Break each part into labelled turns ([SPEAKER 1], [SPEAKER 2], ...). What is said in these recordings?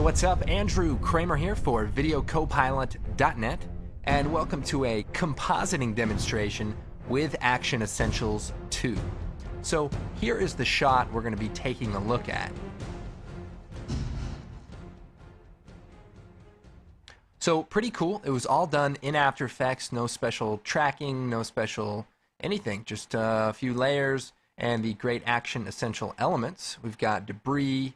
[SPEAKER 1] Hey, what's up? Andrew Kramer here for VideoCopilot.net, and welcome to a compositing demonstration with Action Essentials 2. So here is the shot we're going to be taking a look at. So pretty cool. It was all done in After Effects, no special tracking, no special anything, just a few layers and the great Action Essential elements. We've got debris,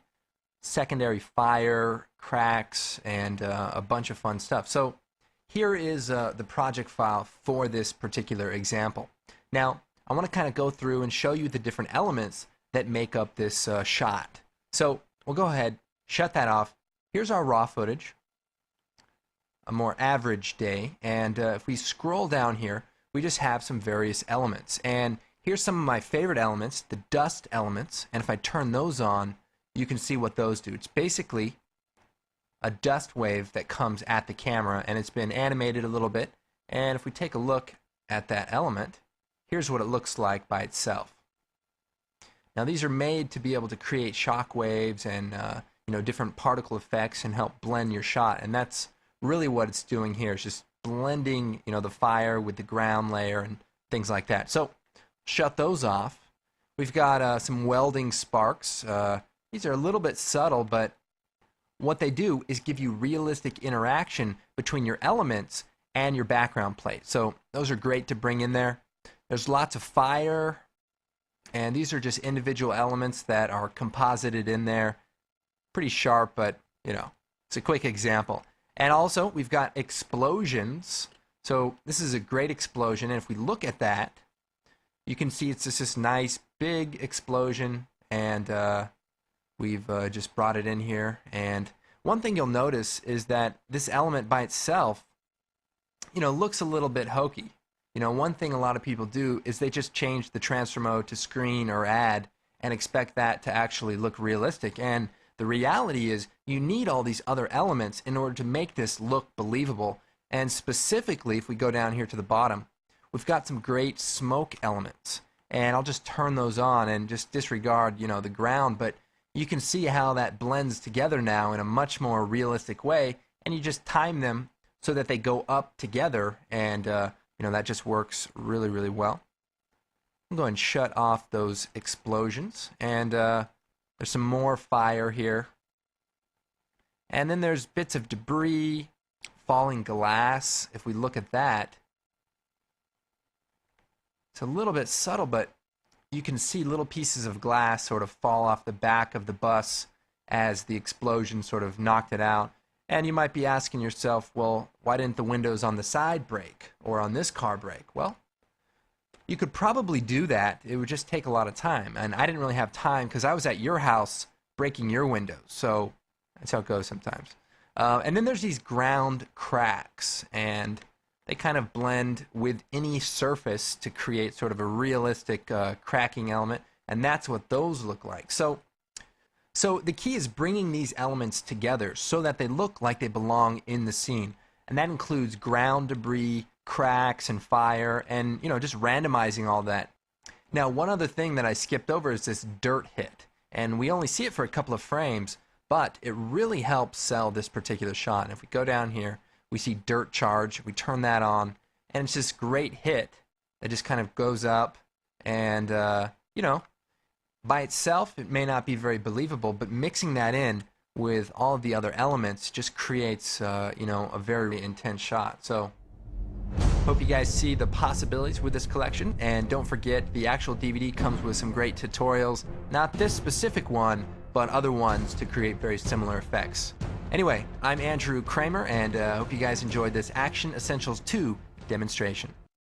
[SPEAKER 1] secondary fire, cracks, and a bunch of fun stuff. So here is the project file for this particular example. Now, I want to kind of go through and show you the different elements that make up this shot. So we'll go ahead, shut that off. Here's our raw footage, a more average day, and if we scroll down here, we just have some various elements. And here's some of my favorite elements, the dust elements, and if I turn those on, you can see what those do. It's basically a dust wave that comes at the camera, and it's been animated a little bit. And if we take a look at that element, here's what it looks like by itself. Now these are made to be able to create shock waves and different particle effects and help blend your shot, and that's really what it's doing here. It's just blending the fire with the ground layer and things like that. So shut those off. We've got some welding sparks. These are a little bit subtle, but what they do is give you realistic interaction between your elements and your background plate. So those are great to bring in there. There's lots of fire, and these are just individual elements that are composited in there. Pretty sharp, but it's a quick example. And also we've got explosions. So this is a great explosion, and if we look at that, you can see it's just this nice big explosion, and we've just brought it in here. And one thing you'll notice is that this element by itself, looks a little bit hokey. One thing a lot of people do is they just change the transfer mode to screen or add and expect that to actually look realistic. And the reality is you need all these other elements in order to make this look believable. And specifically, if we go down here to the bottom, we've got some great smoke elements. And I'll just turn those on and just disregard, the ground, but you can see how that blends together now in a much more realistic way, and you just time them so that they go up together, and that just works really, really well. I'm going to shut off those explosions, and there's some more fire here. And then there's bits of debris, falling glass. If we look at that, it's a little bit subtle, but you can see little pieces of glass sort of fall off the back of the bus as the explosion sort of knocked it out. And you might be asking yourself, well, why didn't the windows on the side break or on this car break? Well, you could probably do that. It would just take a lot of time. And I didn't really have time because I was at your house breaking your windows. So that's how it goes sometimes. And then there's these ground cracks, and they kind of blend with any surface to create sort of a realistic cracking element, and that's what those look like. So the key is bringing these elements together so that they look like they belong in the scene, and that includes ground debris, cracks, and fire, and just randomizing all that. Now, one other thing that I skipped over is this dirt hit, and we only see it for a couple of frames, but it really helps sell this particular shot. And if we go down here, we see dirt charge, we turn that on, and it's this great hit that just kind of goes up, and by itself it may not be very believable, but mixing that in with all of the other elements just creates a very intense shot. So hope you guys see the possibilities with this collection, and don't forget the actual DVD comes with some great tutorials, not this specific one, but other ones to create very similar effects. Anyway, I'm Andrew Kramer, and I hope you guys enjoyed this Action Essentials 2 demonstration.